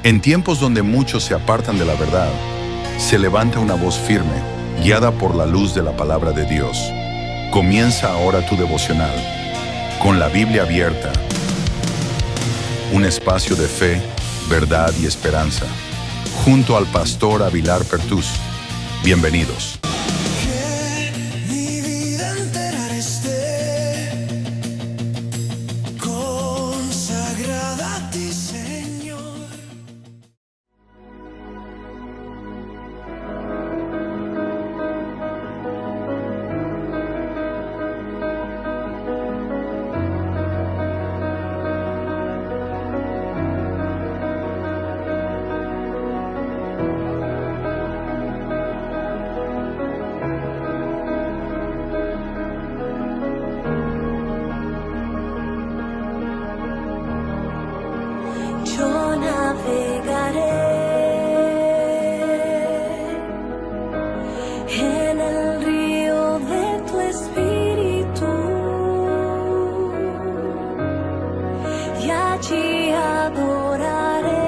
En tiempos donde muchos se apartan de la verdad, se levanta una voz firme, guiada por la luz de la palabra de Dios. Comienza ahora tu devocional, con la Biblia abierta. Un espacio de fe, verdad y esperanza, junto al pastor Avilar Pertús. Bienvenidos. Yo navegaré en el río de tu espíritu y allí adoraré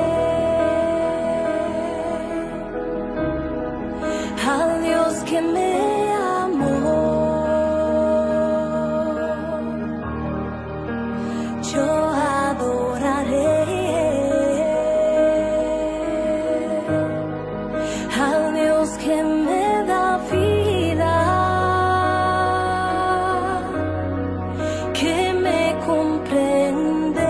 al Dios que me amó. Yo adoraré al Dios que me da vida, que me comprende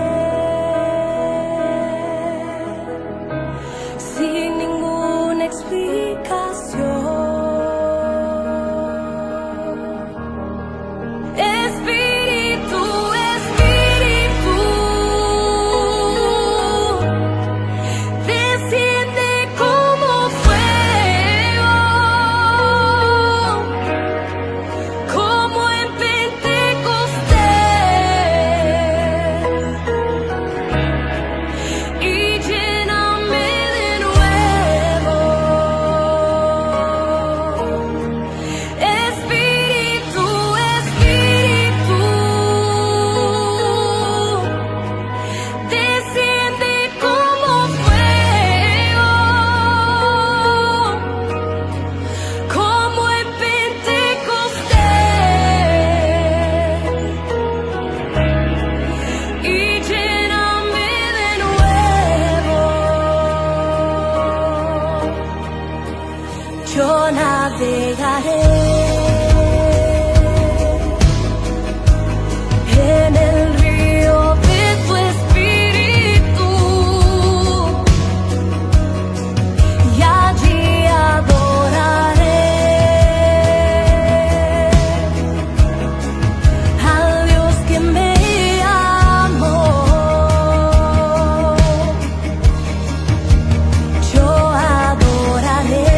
sin ninguna explicación. Espíritu, Espíritu, desciende como fuego, como en Pentecostés, y lléname de nuevo. Espíritu, Espíritu, desciende como fuego, como en Pentecostés, y lléname de nuevo. Yo navegaré en el río de tu espíritu y allí adoraré al Dios que me amó. Yo adoraré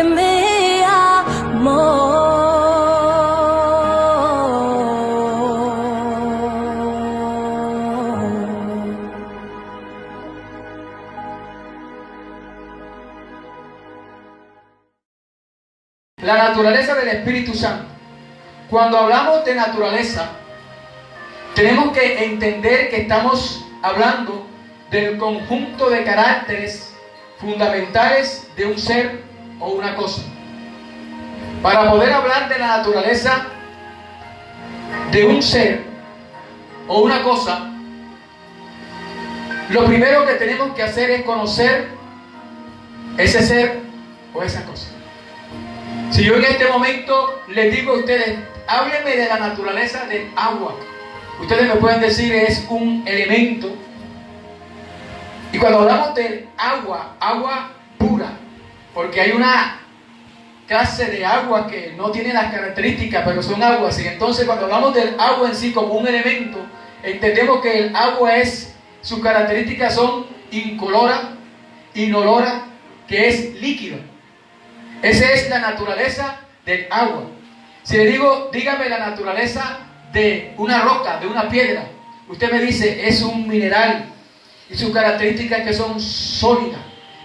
que me amó. La naturaleza del Espíritu Santo. Cuando hablamos de naturaleza, tenemos que entender que estamos hablando del conjunto de caracteres fundamentales de un ser o una cosa. Para poder hablar de la naturaleza de un ser o una cosa, lo primero que tenemos que hacer es conocer ese ser o esa cosa. Si yo en este momento les digo a ustedes, háblenme de la naturaleza del agua, ustedes me pueden decir es un elemento. Y cuando hablamos del agua, agua pura, porque hay una clase de agua que no tiene las características, pero son aguas. Y entonces cuando hablamos del agua en sí como un elemento, entendemos que el agua sus características son incolora, inolora, que es líquido. Esa es la naturaleza del agua. Si le digo, dígame la naturaleza de una roca, de una piedra, usted me dice, es un mineral. Y sus características que son sólidas,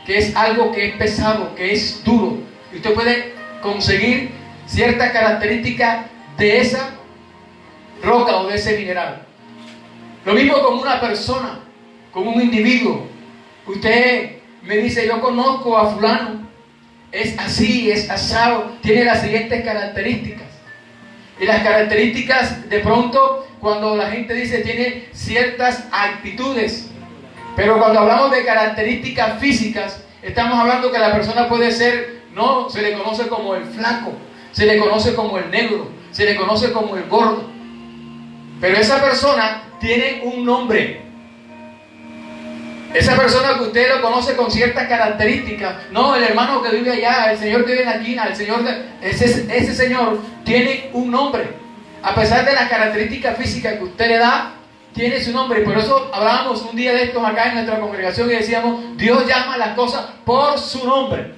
que es algo que es pesado, que es duro. Y usted puede conseguir ciertas características de esa roca o de ese mineral. Lo mismo con una persona, con un individuo. Usted me dice, yo conozco a fulano, es así, es asado, tiene las siguientes características. Y las características, de pronto, cuando la gente dice, tiene ciertas actitudes. Pero cuando hablamos de características físicas, estamos hablando que la persona puede ser, no se le conoce como el flaco, se le conoce como el negro, se le conoce como el gordo. Pero esa persona tiene un nombre. Esa persona que usted lo conoce con ciertas características, no el hermano que vive allá, el señor que vive en la esquina, el señor ese señor tiene un nombre. A pesar de las características físicas que usted le da, tiene su nombre. Y por eso hablábamos un día de estos acá en nuestra congregación y decíamos, Dios llama a las cosas por su nombre.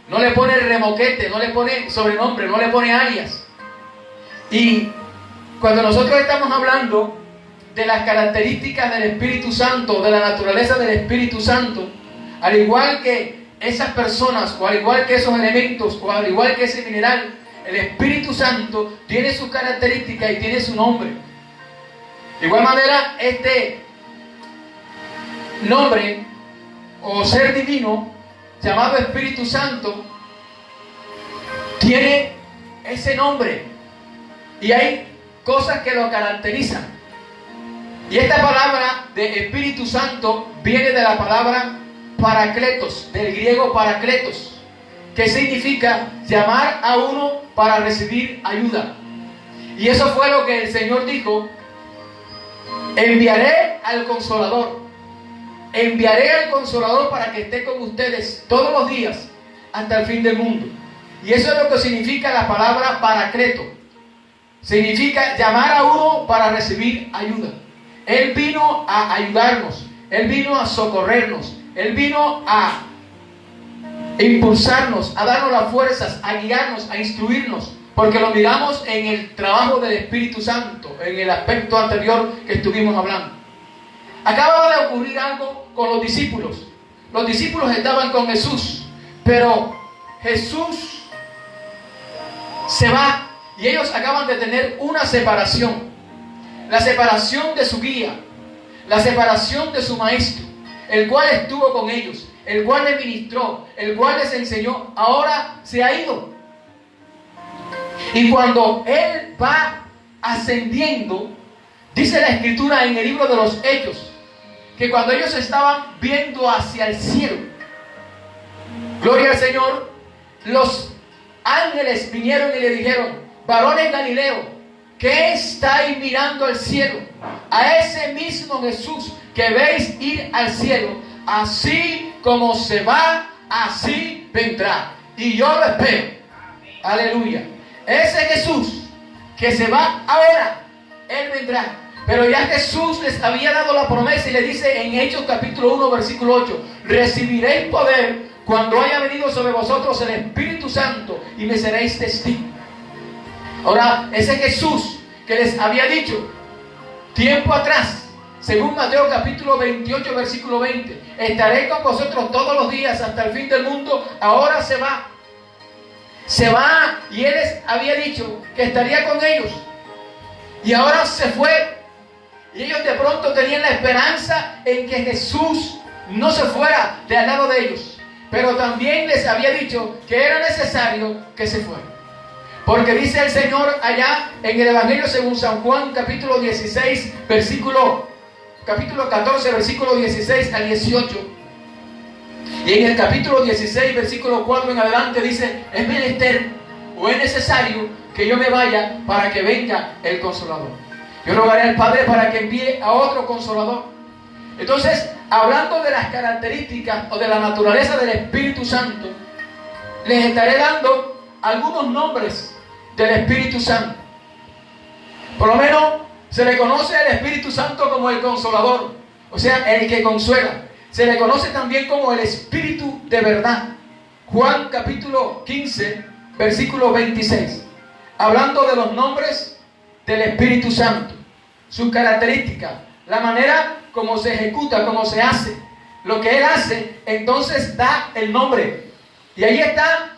No le pone remoquete, no le pone sobrenombre, no le pone alias. Y cuando nosotros estamos hablando de las características del Espíritu Santo, de la naturaleza del Espíritu Santo, al igual que esas personas, o al igual que esos elementos, o al igual que ese mineral, el Espíritu Santo tiene sus características y tiene su nombre. De igual manera, este nombre o ser divino llamado Espíritu Santo tiene ese nombre y hay cosas que lo caracterizan. Y esta palabra de Espíritu Santo viene de la palabra parakletos, del griego parakletos, que significa llamar a uno para recibir ayuda. Y eso fue lo que el Señor dijo: enviaré al Consolador. Enviaré al Consolador para que esté con ustedes todos los días hasta el fin del mundo. Y eso es lo que significa la palabra parakleto. Significa llamar a uno para recibir ayuda. Él vino a ayudarnos. Él vino a socorrernos. Él vino a impulsarnos, a darnos las fuerzas, a guiarnos, a instruirnos. Porque lo miramos en el trabajo del Espíritu Santo, en el aspecto anterior que estuvimos hablando. Acababa de ocurrir algo con los discípulos. Los discípulos estaban con Jesús, pero Jesús se va y ellos acaban de tener una separación. La separación de su guía, la separación de su maestro, el cual estuvo con ellos, el cual les ministró, el cual les enseñó, ahora se ha ido. Y cuando Él va ascendiendo, dice la Escritura en el libro de los Hechos, que cuando ellos estaban viendo hacia el cielo, gloria al Señor, los ángeles vinieron y le dijeron: varones Galileos, ¿qué estáis mirando al cielo? A ese mismo Jesús que veis ir al cielo, así como se va, así vendrá. Y yo lo espero. Aleluya. Ese Jesús que se va ahora, Él vendrá. Pero ya Jesús les había dado la promesa y le dice en Hechos capítulo 1 versículo 8: recibiréis poder cuando haya venido sobre vosotros el Espíritu Santo y me seréis testigos. Ahora, ese Jesús que les había dicho tiempo atrás, según Mateo capítulo 28, versículo 20, estaré con vosotros todos los días hasta el fin del mundo, ahora se va. Se va, y Él les había dicho que estaría con ellos. Y ahora se fue. Y ellos de pronto tenían la esperanza en que Jesús no se fuera de al lado de ellos. Pero también les había dicho que era necesario que se fuera. Porque dice el Señor allá en el Evangelio según San Juan, capítulo 16, capítulo 14, versículo 16 al 18. Y en el capítulo 16, versículo 4 en adelante dice: es menester o es necesario que yo me vaya para que venga el Consolador. Yo rogaré al Padre para que envíe a otro Consolador. Entonces, hablando de las características o de la naturaleza del Espíritu Santo, les estaré dando algunos nombres del Espíritu Santo. Por lo menos se le conoce al Espíritu Santo como el Consolador, o sea, el que consuela. Se le conoce también como el Espíritu de verdad. Juan capítulo 15, versículo 26. Hablando de los nombres del Espíritu Santo, sus características, la manera como se ejecuta, como se hace, lo que Él hace, entonces da el nombre. Y ahí está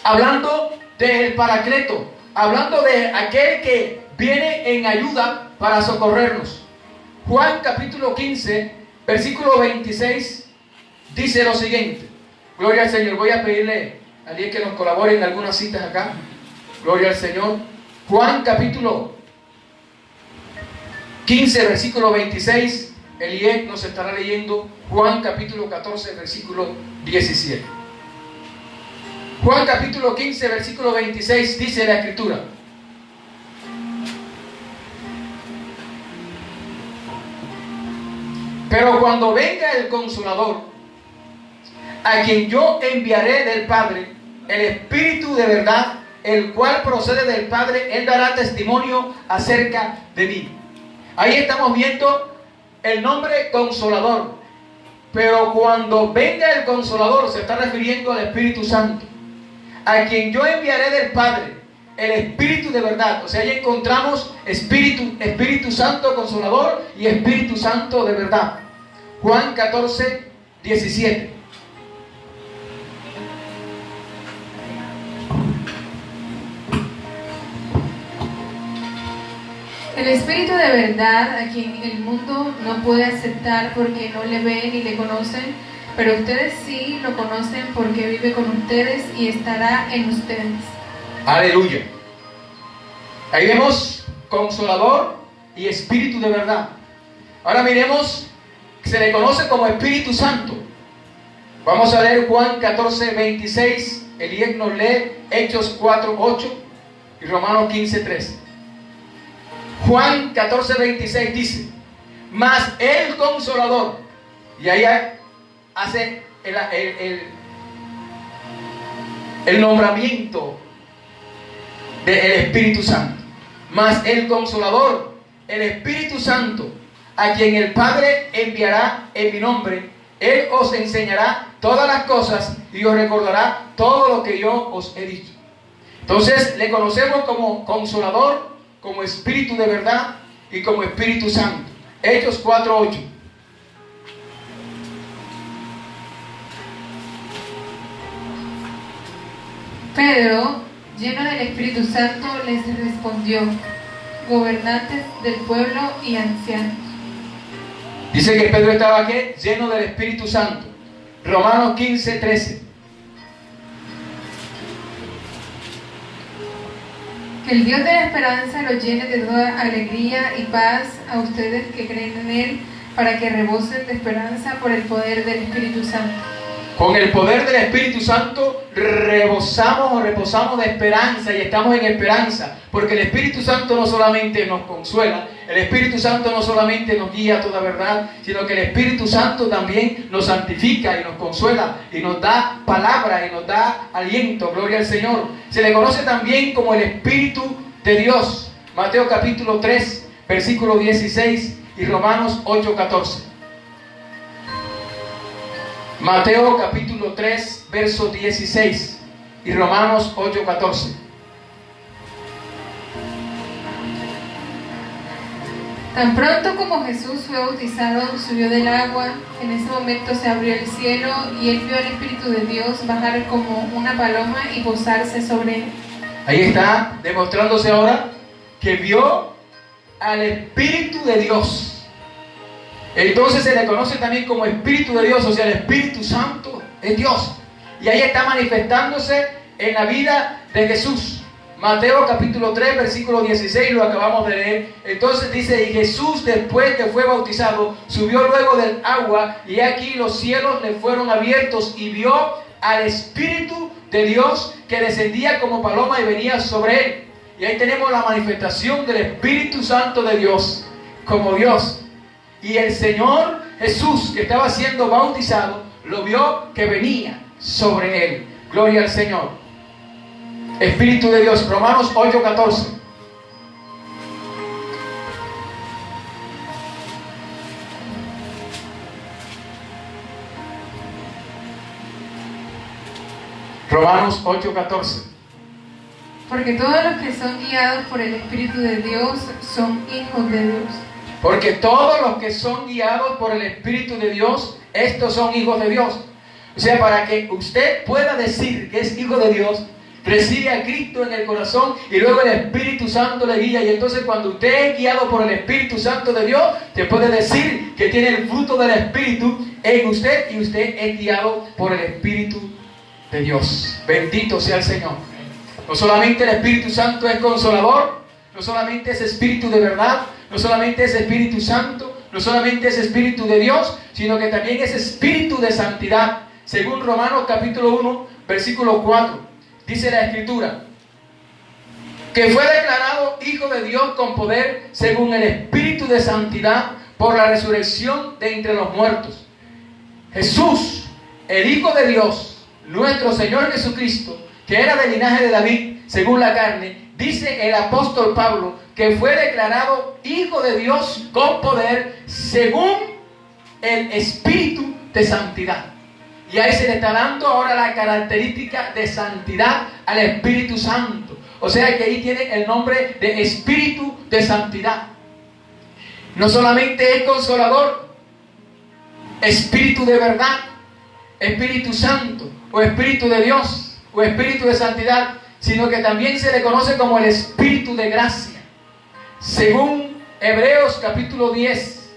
hablando del Paracleto, hablando de aquel que viene en ayuda para socorrernos. Juan capítulo 15, versículo 26 dice lo siguiente. Gloria al Señor. Voy a pedirle a alguien que nos colabore en algunas citas acá. Gloria al Señor. Juan capítulo 15, versículo 26. Eliel nos estará leyendo Juan capítulo 14, versículo 17. Juan capítulo 15, versículo 26 dice la Escritura: pero cuando venga el Consolador, a quien yo enviaré del Padre, el Espíritu de verdad, el cual procede del Padre, Él dará testimonio acerca de mí. Ahí estamos viendo el nombre Consolador. Pero cuando venga el Consolador, se está refiriendo al Espíritu Santo, a quien yo enviaré del Padre, el Espíritu de verdad. O sea, ahí encontramos Espíritu Santo Consolador y Espíritu Santo de verdad. Juan 14, 17. El Espíritu de verdad, a quien el mundo no puede aceptar porque no le ven ni le conocen, pero ustedes sí lo conocen porque vive con ustedes y estará en ustedes. Aleluya. Ahí vemos Consolador y Espíritu de verdad. Ahora miremos, se le conoce como Espíritu Santo. Vamos a leer Juan 14, 26. Elías nos lee Hechos 4, 8 y Romanos 15, 13. Juan 14, 26 dice: mas el Consolador, y ahí hace el nombramiento del Espíritu Santo. Mas el Consolador, el Espíritu Santo, a quien el Padre enviará en mi nombre, Él os enseñará todas las cosas y os recordará todo lo que yo os he dicho. Entonces le conocemos como Consolador, como Espíritu de verdad y como Espíritu Santo. Hechos 4, 8. Pedro, lleno del Espíritu Santo, les respondió: gobernantes del pueblo y ancianos. Dice que Pedro estaba aquí lleno del Espíritu Santo. Romanos 15, 13. Que el Dios de la esperanza los llene de toda alegría y paz a ustedes que creen en Él, para que rebosen de esperanza por el poder del Espíritu Santo. Con el poder del Espíritu Santo rebosamos o reposamos de esperanza y estamos en esperanza, porque el Espíritu Santo no solamente nos consuela, el Espíritu Santo no solamente nos guía a toda verdad, sino que el Espíritu Santo también nos santifica y nos consuela y nos da palabra y nos da aliento. Gloria al Señor. Se le conoce también como el Espíritu de Dios. Mateo capítulo 3, versículo 16 y Romanos 8, 14. Mateo capítulo 3, verso 16 y Romanos 8, 14. Tan pronto como Jesús fue bautizado, subió del agua. En ese momento se abrió el cielo y él vio al Espíritu de Dios bajar como una paloma y posarse sobre él. Ahí está demostrándose ahora que vio al Espíritu de Dios. Entonces se le conoce también como Espíritu de Dios, o sea, el Espíritu Santo es Dios. Y ahí está manifestándose en la vida de Jesús. Mateo capítulo 3, versículo 16, lo acabamos de leer. Entonces dice, y Jesús después que fue bautizado, subió luego del agua, y aquí los cielos le fueron abiertos, y vio al Espíritu de Dios que descendía como paloma y venía sobre él. Y ahí tenemos la manifestación del Espíritu Santo de Dios, como Dios. Y el Señor Jesús, que estaba siendo bautizado, lo vio que venía sobre él. Gloria al Señor. Espíritu de Dios, Romanos 8, 14. Romanos 8, 14. Porque todos los que son guiados por el Espíritu de Dios son hijos de Dios. Porque todos los que son guiados por el Espíritu de Dios, estos son hijos de Dios. O sea, para que usted pueda decir que es hijo de Dios, recibe a Cristo en el corazón y luego el Espíritu Santo le guía. Y entonces cuando usted es guiado por el Espíritu Santo de Dios, te puede decir que tiene el fruto del Espíritu en usted y usted es guiado por el Espíritu de Dios. Bendito sea el Señor. No solamente el Espíritu Santo es consolador, no solamente es Espíritu de verdad, no solamente es Espíritu Santo, no solamente es Espíritu de Dios, sino que también es Espíritu de santidad. Según Romanos capítulo 1, versículo 4. Dice la Escritura, que fue declarado Hijo de Dios con poder según el Espíritu de santidad por la resurrección de entre los muertos. Jesús, el Hijo de Dios, nuestro Señor Jesucristo, que era del linaje de David según la carne, dice el apóstol Pablo, que fue declarado Hijo de Dios con poder según el Espíritu de santidad. Y ahí se le está dando ahora la característica de santidad al Espíritu Santo. O sea que ahí tiene el nombre de Espíritu de santidad. No solamente es consolador, Espíritu de verdad, Espíritu Santo, o Espíritu de Dios, o Espíritu de santidad, sino que también se le conoce como el Espíritu de gracia. Según Hebreos capítulo 10,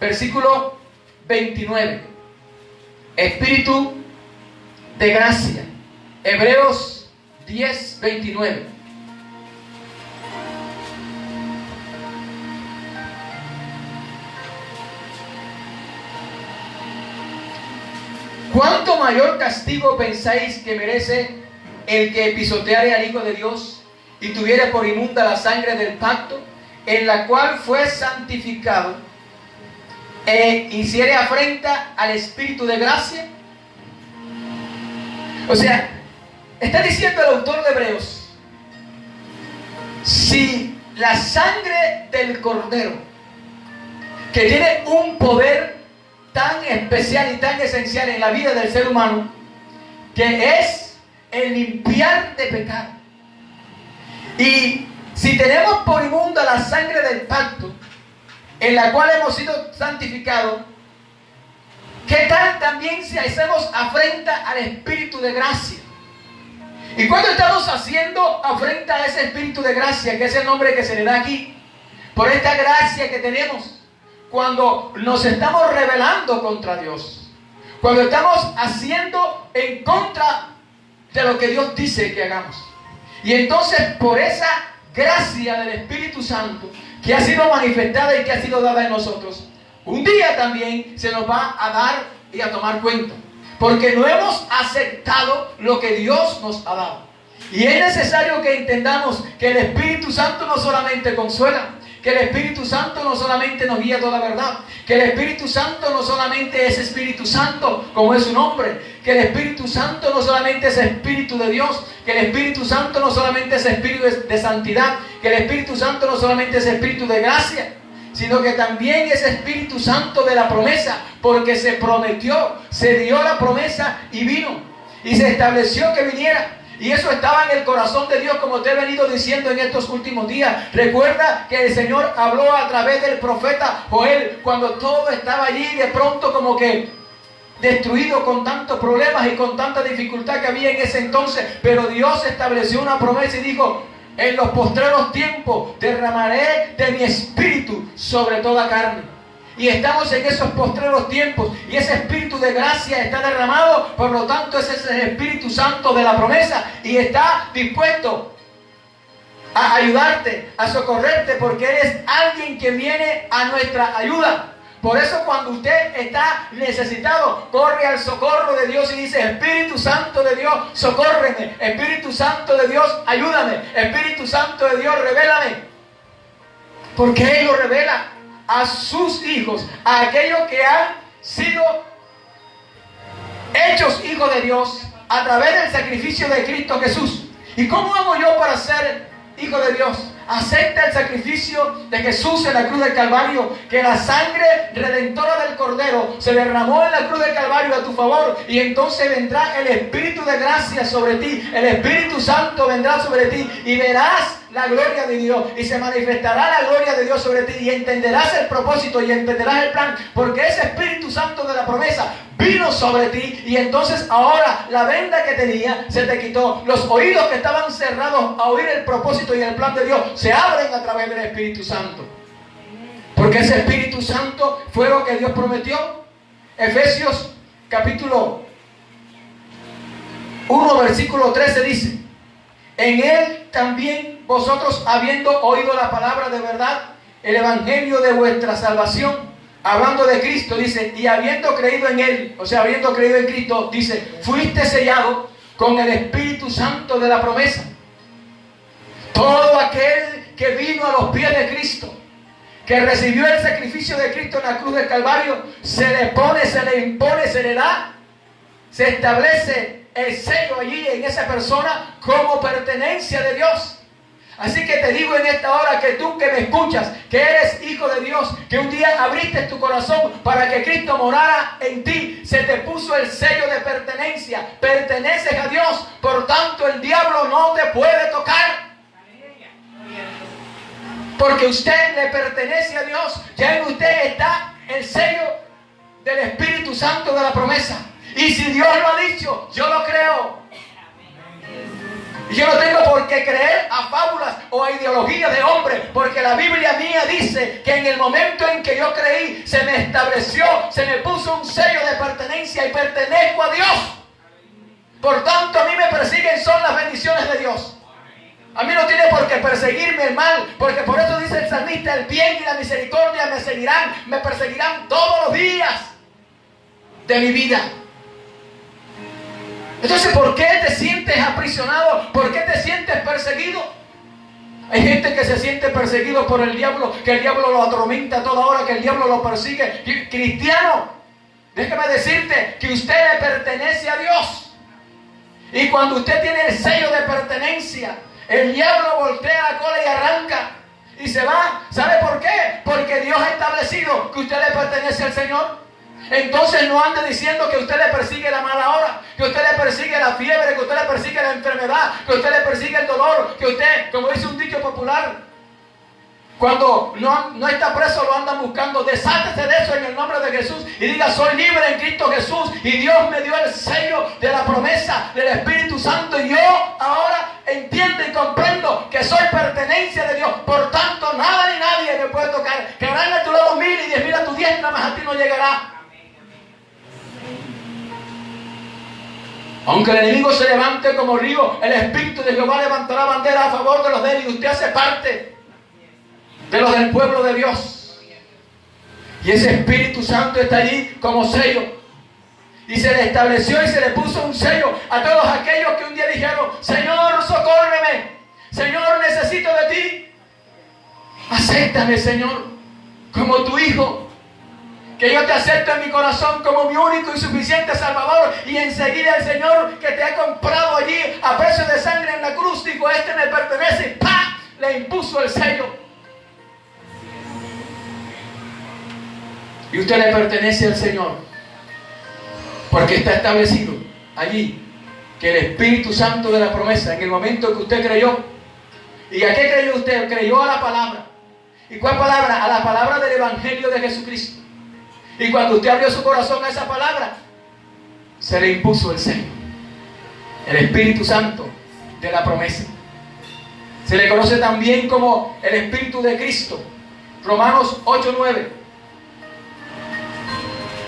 versículo 29. Espíritu de gracia. Hebreos 10, 29. ¿Cuánto mayor castigo pensáis que merece el que pisoteare al Hijo de Dios y tuviere por inmunda la sangre del pacto, en la cual fue santificado, e hiciere afrenta al Espíritu de gracia? O sea, está diciendo el autor de Hebreos, si la sangre del Cordero, que tiene un poder tan especial y tan esencial en la vida del ser humano, que es el limpiar de pecado, y si tenemos por inmunda la sangre del pacto, en la cual hemos sido santificados, ¿qué tal también si hacemos afrenta al Espíritu de gracia? Y cuando estamos haciendo afrenta a ese Espíritu de gracia, que es el nombre que se le da aquí, por esta gracia que tenemos, cuando nos estamos rebelando contra Dios, cuando estamos haciendo en contra de lo que Dios dice que hagamos, y entonces por esa gracia del Espíritu Santo que ha sido manifestada y que ha sido dada en nosotros, un día también se nos va a dar y a tomar cuenta, porque no hemos aceptado lo que Dios nos ha dado. Y es necesario que entendamos que el Espíritu Santo no solamente consuela, que el Espíritu Santo no solamente nos guía toda la verdad, que el Espíritu Santo no solamente es Espíritu Santo, como es su nombre, que el Espíritu Santo no solamente es Espíritu de Dios, que el Espíritu Santo no solamente es Espíritu de santidad, que el Espíritu Santo no solamente es Espíritu de gracia, sino que también es Espíritu Santo de la promesa, porque se prometió, se dio la promesa y vino, y se estableció que viniera. Y eso estaba en el corazón de Dios, como te he venido diciendo en estos últimos días. Recuerda que el Señor habló a través del profeta Joel, cuando todo estaba allí de pronto como que destruido, con tantos problemas y con tanta dificultad que había en ese entonces. Pero Dios estableció una promesa y dijo: en los postreros tiempos derramaré de mi espíritu sobre toda carne. Y estamos en esos postreros tiempos, y ese espíritu de gracia está derramado. Por lo tanto, ese es el Espíritu Santo de la promesa, y está dispuesto a ayudarte, a socorrerte, porque Él es alguien que viene a nuestra ayuda. Por eso, cuando usted está necesitado, corre al socorro de Dios y dice: Espíritu Santo de Dios, socórreme. Espíritu Santo de Dios, ayúdame. Espíritu Santo de Dios, revélame. Porque Él lo revela a sus hijos, a aquellos que han sido hechos hijos de Dios a través del sacrificio de Cristo Jesús. ¿Y cómo hago yo para ser hijo de Dios? Acepta el sacrificio de Jesús en la cruz del Calvario, que la sangre redentora del Cordero se derramó en la cruz del Calvario a tu favor, y entonces vendrá el Espíritu de gracia sobre ti, el Espíritu Santo vendrá sobre ti, y verás la gloria de Dios, y se manifestará la gloria de Dios sobre ti, y entenderás el propósito y entenderás el plan, porque ese Espíritu Santo de la promesa vino sobre ti. Y entonces ahora la venda que tenía se te quitó, los oídos que estaban cerrados a oír el propósito y el plan de Dios se abren a través del Espíritu Santo, porque ese Espíritu Santo fue lo que Dios prometió. Efesios capítulo 1 versículo 13 dice: en Él también vosotros, habiendo oído la palabra de verdad, el evangelio de vuestra salvación, hablando de Cristo, dice, y habiendo creído en Él, o sea, habiendo creído en Cristo, dice, fuiste sellado con el Espíritu Santo de la promesa. Todo aquel que vino a los pies de Cristo, que recibió el sacrificio de Cristo en la cruz del Calvario, se le pone, se le impone, se le da, se establece el sello allí en esa persona como pertenencia de Dios. Así que te digo en esta hora, que tú que me escuchas, que eres hijo de Dios, que un día abriste tu corazón para que Cristo morara en ti, se te puso el sello de pertenencia, perteneces a Dios, por tanto el diablo no te puede tocar, porque usted le pertenece a Dios. Ya en usted está el sello del Espíritu Santo de la promesa, y si Dios lo ha dicho, yo lo creo. Y yo no tengo por qué creer a fábulas o a ideologías de hombres, porque la Biblia mía dice que en el momento en que yo creí, se me estableció, se me puso un sello de pertenencia, y pertenezco a Dios. Por tanto, a mí me persiguen son las bendiciones de Dios. A mí no tiene por qué perseguirme el mal, porque por eso dice el salmista: el bien y la misericordia me seguirán, me perseguirán todos los días de mi vida. Entonces, ¿por qué te sientes aprisionado? ¿Por qué te sientes perseguido? Hay gente que se siente perseguido por el diablo, que el diablo lo atormenta a toda hora, que el diablo lo persigue. Cristiano, déjame decirte que usted le pertenece a Dios. Y cuando usted tiene el sello de pertenencia, el diablo voltea la cola y arranca y se va. ¿Sabe por qué? Porque Dios ha establecido que usted le pertenece al Señor. Entonces no ande diciendo que usted le persigue la mala hora, que usted le persigue la fiebre, que usted le persigue la enfermedad, que usted le persigue el dolor, que usted, como dice un dicho popular, cuando no está preso lo andan buscando. Desátese de eso en el nombre de Jesús y diga: soy libre en Cristo Jesús, y Dios me dio el sello de la promesa del Espíritu Santo, y yo ahora entiendo y comprendo que soy pertenencia de Dios. Por tanto, nada ni nadie me puede tocar. Quedarán a tu lado 1000 y 10.000 a tu diestra, mas a ti no llegará. Aunque el enemigo se levante como río, el Espíritu de Jehová levantará bandera a favor de los de él, y usted hace parte de los del pueblo de Dios. Y ese Espíritu Santo está allí como sello, y se le estableció y se le puso un sello a todos aquellos que un día dijeron: Señor, socórreme, Señor, necesito de ti. Acéptame, Señor, como tu hijo, que yo te acepto en mi corazón como mi único y suficiente Salvador. Y enseguida el Señor, que te ha comprado allí a precio de sangre en la cruz, dijo: este me pertenece, y ¡pah!, le impuso el sello. y usted le pertenece al Señor, porque está establecido allí que el Espíritu Santo de la promesa, en el momento que usted creyó, ¿y a qué creyó usted? Creyó a la palabra. ¿Y cuál palabra? A la palabra del Evangelio de Jesucristo. Y cuando usted abrió su corazón a esa palabra, se le impuso el sello, el Espíritu Santo de la promesa. Se le conoce también como el Espíritu de Cristo. Romanos 8:9.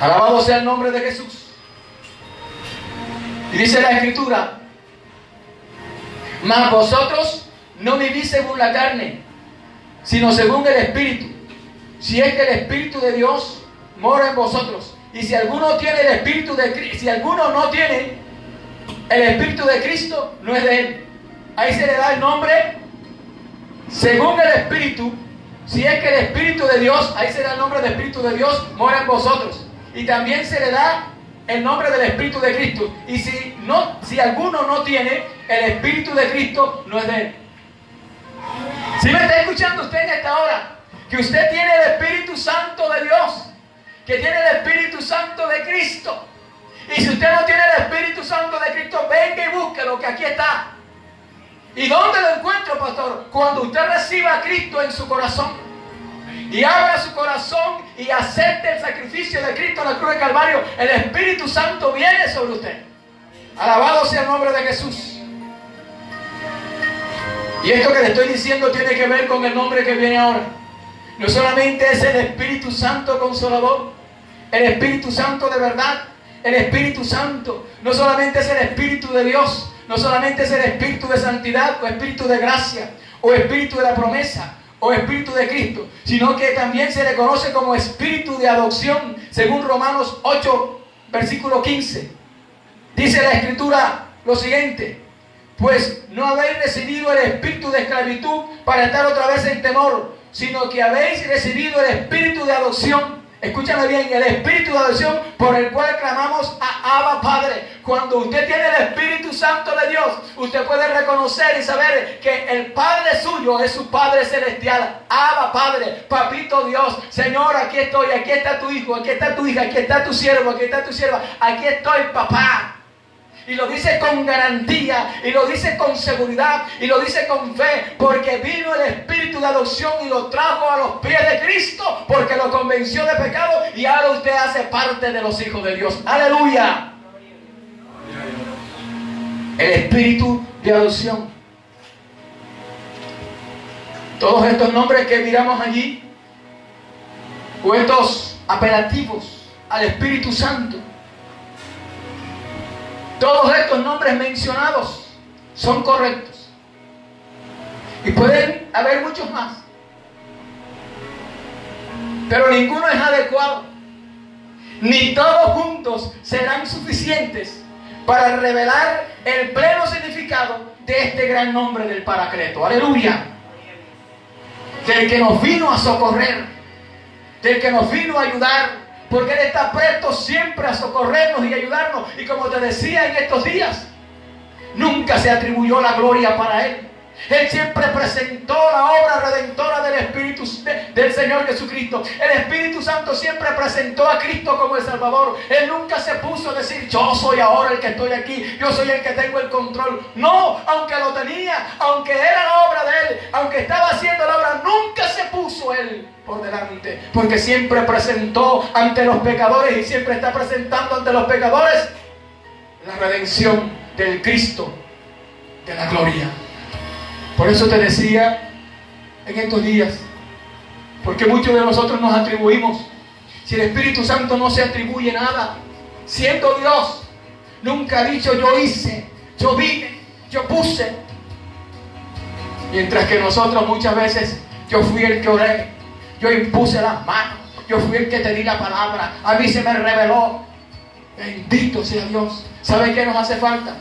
Alabado sea el nombre de Jesús. Y dice la Escritura: mas vosotros no vivís según la carne, sino según el Espíritu, si es que el Espíritu de Dios mora en vosotros. Y si alguno tiene el Espíritu de Cristo, si alguno no tiene el Espíritu de Cristo, no es de él. Ahí se le da el nombre según el Espíritu. Si es que el Espíritu de Dios, ahí se da el nombre del Espíritu de Dios, mora en vosotros. Y también se le da el nombre del Espíritu de Cristo. Y si alguno no tiene el Espíritu de Cristo, no es de él. ¿Sí me está escuchando usted en esta hora? Que usted tiene el Espíritu Santo de Dios, que tiene el Espíritu Santo de Cristo. Y si usted no tiene el Espíritu Santo de Cristo, venga y búsquelo, que aquí está. ¿Y dónde lo encuentro, pastor? Cuando usted reciba a Cristo en su corazón y abra su corazón y acepte el sacrificio de Cristo en la cruz de Calvario, el Espíritu Santo viene sobre usted. Alabado sea el nombre de Jesús. Y esto que le estoy diciendo tiene que ver con el nombre que viene ahora. No solamente es el Espíritu Santo Consolador, el Espíritu Santo de verdad, el Espíritu Santo no solamente es el Espíritu de Dios, no solamente es el Espíritu de santidad o Espíritu de gracia o Espíritu de la promesa o Espíritu de Cristo, sino que también se le conoce como Espíritu de adopción, según Romanos 8, versículo 15. Dice la Escritura lo siguiente: pues no habéis recibido el espíritu de esclavitud para estar otra vez en temor, sino que habéis recibido el espíritu de adopción. Escúchame bien, el espíritu de adopción por el cual clamamos a Abba Padre. Cuando usted tiene el Espíritu Santo de Dios, usted puede reconocer y saber que el Padre suyo es su Padre celestial. Abba Padre, Papito Dios, Señor, aquí estoy, aquí está tu hijo, aquí está tu hija, aquí está tu siervo, aquí está tu sierva, aquí estoy, papá. Y lo dice con garantía, y lo dice con seguridad, y lo dice con fe, porque vino el Espíritu de adopción y lo trajo a los pies de Cristo, porque lo convenció de pecado, y ahora usted hace parte de los hijos de Dios. ¡Aleluya! El Espíritu de adopción. Todos estos nombres que miramos allí, o estos apelativos al Espíritu Santo, todos estos nombres mencionados son correctos. Y pueden haber muchos más, pero ninguno es adecuado. Ni todos juntos serán suficientes para revelar el pleno significado de este gran nombre del Paracleto. ¡Aleluya! Del que nos vino a socorrer, del que nos vino a ayudar, porque Él está presto siempre a socorrernos y ayudarnos. Y como te decía en estos días, nunca se atribuyó la gloria para Él. Él siempre presentó la obra redentora del Espíritu del Señor Jesucristo. El Espíritu Santo siempre presentó a Cristo como el Salvador. Él nunca se puso a decir: yo soy ahora el que estoy aquí, yo soy el que tengo el control. No, aunque lo tenía, aunque era la obra de Él, aunque estaba haciendo la obra, nunca se puso Él por delante, porque siempre presentó ante los pecadores y siempre está presentando ante los pecadores la redención del Cristo de la gloria. Por eso te decía en estos días, porque muchos de nosotros nos atribuimos. Si el Espíritu Santo no se atribuye nada, siendo Dios, nunca ha dicho: yo hice, yo vine, yo puse. Mientras que nosotros muchas veces: yo fui el que oré, yo impuse las manos, yo fui el que te di la palabra, a mí se me reveló. Bendito sea Dios. ¿Sabe qué nos hace falta?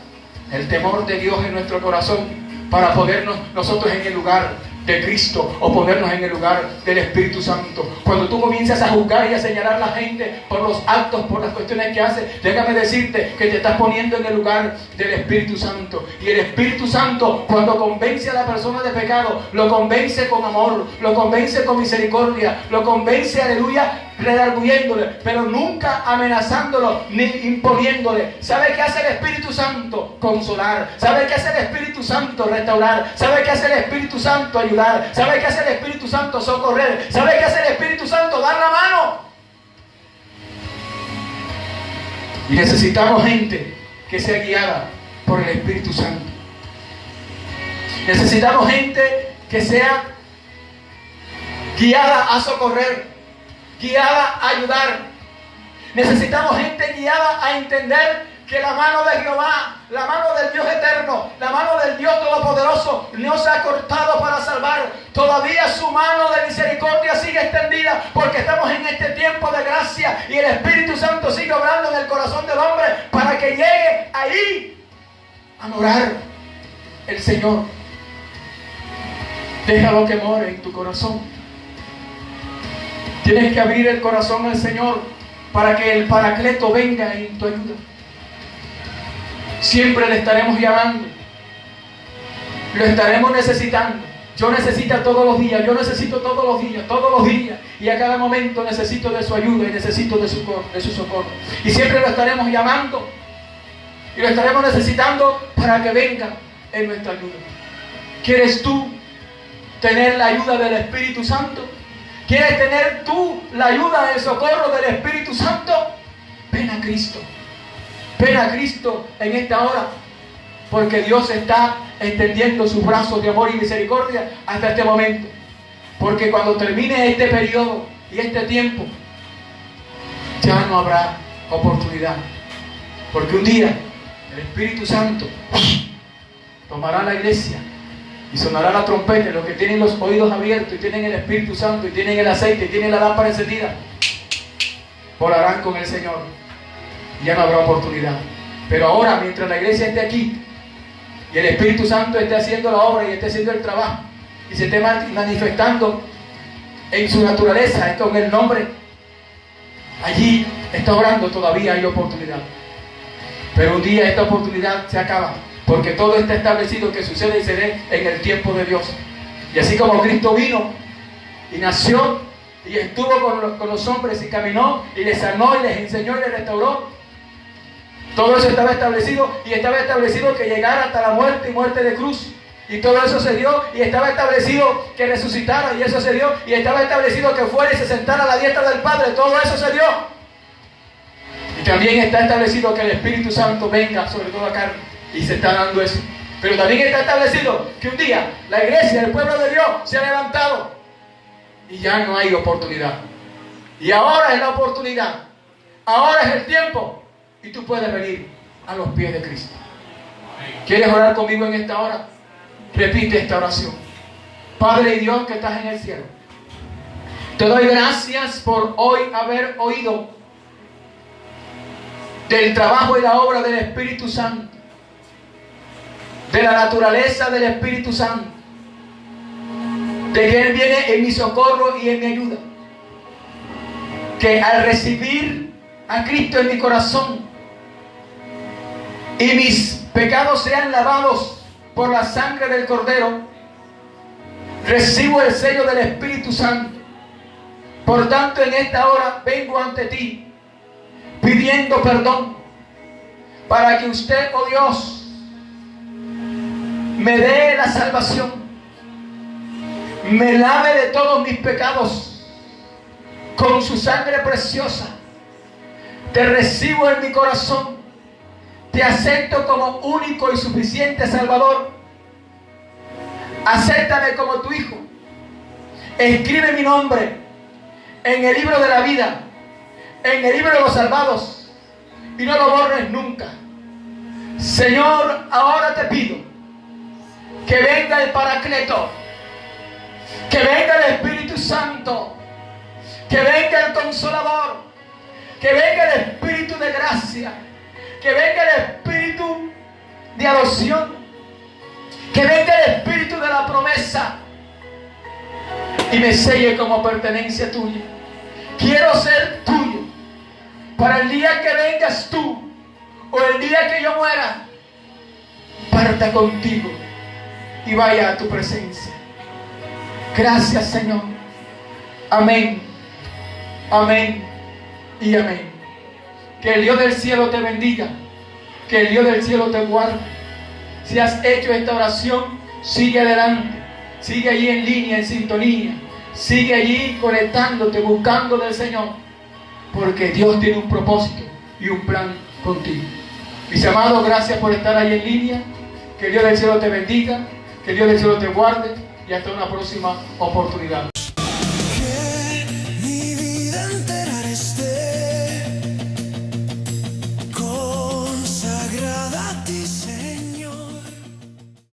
El temor de Dios en nuestro corazón, para ponernos nosotros en el lugar de Cristo o ponernos en el lugar del Espíritu Santo. Cuando tú comienzas a juzgar y a señalar a la gente por los actos, por las cuestiones que hace, déjame decirte que te estás poniendo en el lugar del Espíritu Santo. Y el Espíritu Santo, cuando convence a la persona de pecado, lo convence con amor, lo convence con misericordia, lo convence, aleluya, redarguyéndole, pero nunca amenazándolo ni imponiéndole. ¿Sabe qué hace el Espíritu Santo? Consolar. ¿Sabe qué hace el Espíritu Santo? Restaurar. ¿Sabe qué hace el Espíritu Santo? Ayudar. ¿Sabe qué hace el Espíritu Santo? Socorrer. ¿Sabe qué hace el Espíritu Santo? Dar la mano. Y necesitamos gente que sea guiada por el Espíritu Santo. Necesitamos gente que sea guiada a socorrer, guiada a ayudar. Necesitamos gente guiada a entender que la mano de Jehová, la mano del Dios eterno, la mano del Dios todopoderoso no se ha cortado para salvar. Todavía su mano de misericordia sigue extendida, porque estamos en este tiempo de gracia y el Espíritu Santo sigue obrando en el corazón del hombre para que llegue ahí a morar el Señor. Déjalo que more en tu corazón. Tienes que abrir el corazón al Señor para que el Paracleto venga en tu ayuda. Siempre le estaremos llamando. Lo estaremos necesitando. Yo necesito todos los días. Yo necesito todos los días. Y a cada momento necesito de su ayuda y necesito de su socorro. Y siempre lo estaremos llamando. Y lo estaremos necesitando para que venga en nuestra ayuda. ¿Quieres tú tener la ayuda del Espíritu Santo? ¿Quieres tener tú la ayuda del socorro del Espíritu Santo? Ven a Cristo. Ven a Cristo en esta hora, porque Dios está extendiendo sus brazos de amor y misericordia hasta este momento. Porque cuando termine este periodo y este tiempo, ya no habrá oportunidad. Porque un día el Espíritu Santo tomará la iglesia y sonará la trompeta. Los que tienen los oídos abiertos y tienen el Espíritu Santo y tienen el aceite y tienen la lámpara encendida, volarán con el Señor. Ya no habrá oportunidad. Pero ahora, mientras la iglesia esté aquí y el Espíritu Santo esté haciendo la obra y esté haciendo el trabajo y se esté manifestando en su naturaleza, con el nombre, allí está orando, todavía hay oportunidad. Pero un día esta oportunidad se acaba, porque todo está establecido que sucede y se dé en el tiempo de Dios. Y así como Cristo vino y nació y estuvo con los hombres y caminó y les sanó y les enseñó y les restauró, todo eso estaba establecido, y estaba establecido que llegara hasta la muerte y muerte de cruz. Y todo eso se dio, y estaba establecido que resucitara, y eso se dio, y estaba establecido que fuera y se sentara a la diestra del Padre. Todo eso se dio. Y también está establecido que el Espíritu Santo venga sobre toda carne, y se está dando eso. Pero también está establecido que un día la iglesia, el pueblo de Dios, se ha levantado y ya no hay oportunidad. Y ahora es la oportunidad, ahora es el tiempo. Y tú puedes venir a los pies de Cristo. ¿Quieres orar conmigo en esta hora? Repite esta oración. Padre y Dios que estás en el cielo, te doy gracias por hoy haber oído del trabajo y la obra del Espíritu Santo, de la naturaleza del Espíritu Santo, de que Él viene en mi socorro y en mi ayuda. Que al recibir a Cristo en mi corazón y mis pecados sean lavados por la sangre del Cordero, recibo el sello del Espíritu Santo. Por tanto, en esta hora vengo ante ti pidiendo perdón para que usted, oh Dios, me dé la salvación, me lave de todos mis pecados con su sangre preciosa. Te recibo en mi corazón. Te acepto como único y suficiente Salvador. Acéptame como tu Hijo. Escribe mi nombre en el libro de la vida, en el libro de los salvados, y no lo borres nunca. Señor, ahora te pido que venga el Paracleto, que venga el Espíritu Santo, que venga el Consolador, que venga el Espíritu de gracia, que venga el Espíritu de adopción, que venga el Espíritu de la promesa y me selle como pertenencia tuya. Quiero ser tuyo para el día que vengas tú o el día que yo muera, parta contigo y vaya a tu presencia. Gracias, Señor. Amén Amén y amén. Que el Dios del cielo te bendiga. Que el Dios del cielo te guarde. Si has hecho esta oración, sigue adelante. Sigue allí en línea, en sintonía. Sigue allí conectándote, buscando del Señor. Porque Dios tiene un propósito y un plan contigo. Mis amados, gracias por estar ahí en línea. Que el Dios del cielo te bendiga. Que el Dios del cielo te guarde. Y hasta una próxima oportunidad.